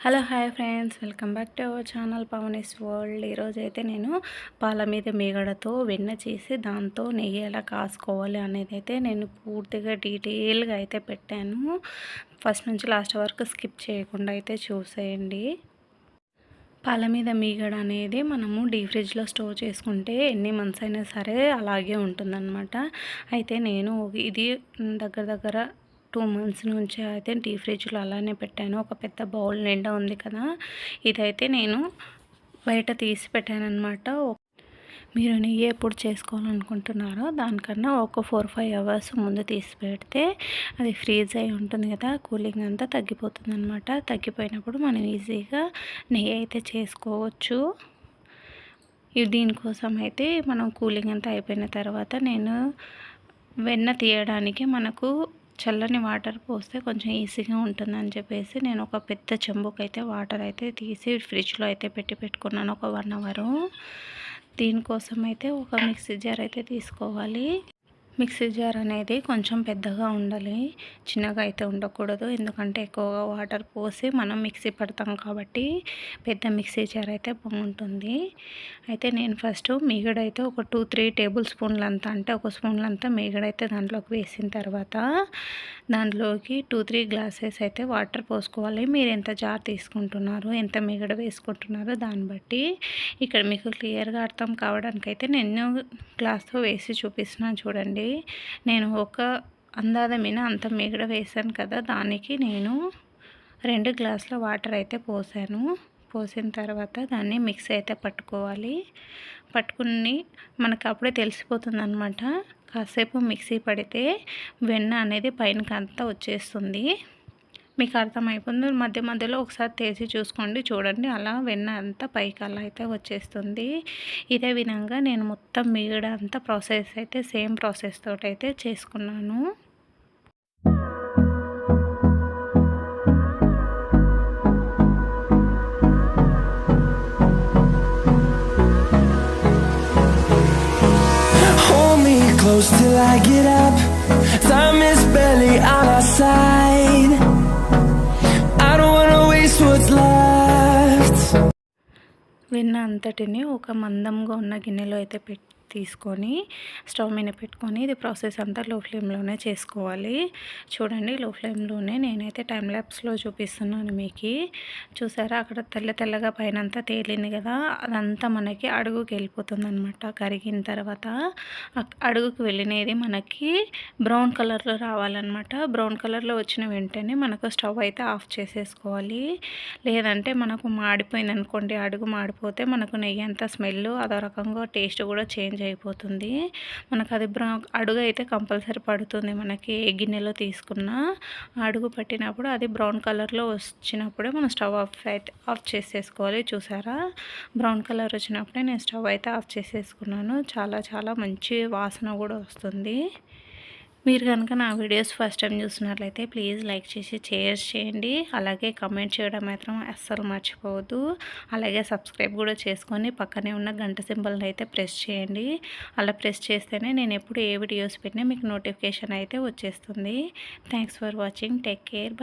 Hello hi friends, welcome back to our channel Pavani's world. ఈరోజు అయితే నేను పాల మీద మీగడతో వెన్న చేసి దాంతో నెయ్యి ఎలా కాసుకోవాలి అనేది అయితే నేను పూర్తిగా డీటెయిల్గా అయితే పెట్టాను. ఫస్ట్ నుంచి లాస్ట్ వరకు స్కిప్ చేయకుండా అయితే చూసేయండి. పాల మీద మీగడ అనేది మనము డీప్ ఫ్రిడ్జ్లో స్టోర్ చేసుకుంటే ఎన్ని మంత్స్ అయినా సరే అలాగే ఉంటుందన్నమాట. అయితే నేను ఇది దగ్గర 2 మంత్స్ నుంచి అయితే డీప్ ఫ్రిడ్జ్లో అలానే పెట్టాను. ఒక పెద్ద బౌల్ నిండా ఉంది కదా, ఇదైతే నేను బయట తీసి పెట్టాను అనమాట. మీరు నెయ్యి ఎప్పుడు చేసుకోవాలనుకుంటున్నారో దానికన్నా ఒక 4-5 అవర్స్ ముందు తీసి పెడితే అది ఫ్రీజ్ అయి ఉంటుంది కదా, కూలింగ్ అంతా తగ్గిపోతుంది అనమాట. తగ్గిపోయినప్పుడు మనం ఈజీగా నెయ్యి అయితే చేసుకోవచ్చు. దీనికోసం అయితే మనం కూలింగ్ అంతా అయిపోయిన తర్వాత నేను వెన్న తీయడానికి మనకు చల్లని వాటర్ పోస్తే కొంచెం ఈజీగా ఉంటుందని చెప్పేసి నేను ఒక పెద్ద చెంబుకి అయితే వాటర్ అయితే తీసి ఫ్రిడ్జ్లో అయితే పెట్టుకున్నాను ఒక 1 అవరు. దీనికోసం అయితే ఒక మిక్సీ జార్ అయితే తీసుకోవాలి. మిక్సీ జార్ అనేది కొంచెం పెద్దగా ఉండాలి, చిన్నగా అయితే ఉండకూడదు. ఎందుకంటే ఎక్కువగా వాటర్ పోసి మనం మిక్సీ పడతాం కాబట్టి పెద్ద మిక్సీ జార్ అయితే బాగుంటుంది. అయితే నేను ఫస్ట్ మీగడైతే ఒక 2-3 టేబుల్ స్పూన్లంతా, అంటే ఒక స్పూన్లంతా మీగడైతే దాంట్లోకి వేసిన తర్వాత దాంట్లోకి 2-3 గ్లాసెస్ అయితే వాటర్ పోసుకోవాలి. మీరు ఎంత జార్ తీసుకుంటున్నారో, ఎంత మీగడ వేసుకుంటున్నారో దాన్ని బట్టి ఇక్కడ మీకు క్లియర్గా అర్థం కావడానికైతే నేను గ్లాస్తో వేసి చూపిస్తున్నాను చూడండి. నేను ఒక అందాదమైన అంత మీగడ వేసాను కదా, దానికి నేను 2 గ్లాసుల వాటర్ అయితే పోసిన తర్వాత దాన్ని మిక్స్ అయితే పట్టుకోవాలి. పట్టుకుని మనకు అప్పుడే తెలిసిపోతుంది అనమాట. కాసేపు మిక్సీ పడితే వెన్న అనేది పైనకి అంతా వచ్చేస్తుంది. మీకు అర్థమైపోతుంది. మధ్య మధ్యలో ఒకసారి తీసి చూసుకోండి, చూడండి అలా వెన్న అంతా పైకి అలా అయితే వచ్చేస్తుంది. ఇదే విధంగా నేను మొత్తం మీగడ అంతా ప్రాసెస్ అయితే సేమ్ ప్రాసెస్ తోటి అయితే చేసుకున్నాను. Close till I get up, time is barely on our side. I don't wanna waste what's left. వెన్న అంతటిని ఒక మందంగా ఉన్న గిన్నెలో అయితే తీసుకొని స్టవ్ మీద పెట్టుకొని ఇది ప్రాసెస్ అంతా లో ఫ్లేమ్లోనే చేసుకోవాలి. చూడండి, లో ఫ్లేమ్లోనే నేనైతే టైం ల్యాప్స్లో చూపిస్తున్నాను మీకు. చూసారా, అక్కడ తెల్లగా పైన అంతా తేలింది కదా, అదంతా మనకి అడుగుకి వెళ్ళిపోతుంది అనమాట. కరిగిన తర్వాత అడుగుకి వెళ్ళినది మనకి బ్రౌన్ కలర్లో రావాలన్నమాట. బ్రౌన్ కలర్లో వచ్చిన వెంటనే మనకు స్టవ్ అయితే ఆఫ్ చేసేసుకోవాలి. లేదంటే మనకు మాడిపోయింది అనుకోండి, అడుగు మాడిపోతే మనకు నెయ్యి అంతా స్మెల్ అదో రకంగా టేస్ట్ కూడా చేంజ్ అయిపోతుంది. మనకు అది అడుగు అయితే కంపల్సరీ పడుతుంది. మనకి ఏ గిన్నెలో తీసుకున్న అడుగు పట్టినప్పుడు అది బ్రౌన్ కలర్లో వచ్చినప్పుడే మనం స్టవ్ ఆఫ్ చేసేసుకోవాలి. చూసారా, బ్రౌన్ కలర్ వచ్చినప్పుడే నేను స్టవ్ అయితే ఆఫ్ చేసేసుకున్నాను. చాలా మంచి వాసన కూడా వస్తుంది. మీరు కనుక నా వీడియోస్ ఫస్ట్ టైం చూసినట్లయితే ప్లీజ్ లైక్ చేసి షేర్ చేయండి. అలాగే కమెంట్ చేయడం మాత్రం అస్సలు మర్చిపోవద్దు. అలాగే సబ్స్క్రైబ్ కూడా చేసుకొని పక్కనే ఉన్న గంట సింబల్ని అయితే ప్రెస్ చేయండి. అలా ప్రెస్ చేస్తేనే నేను ఎప్పుడు ఏ వీడియోస్ పెట్టినా మీకు నోటిఫికేషన్ అయితే వచ్చేస్తుంది. Thanks for watching. Take care.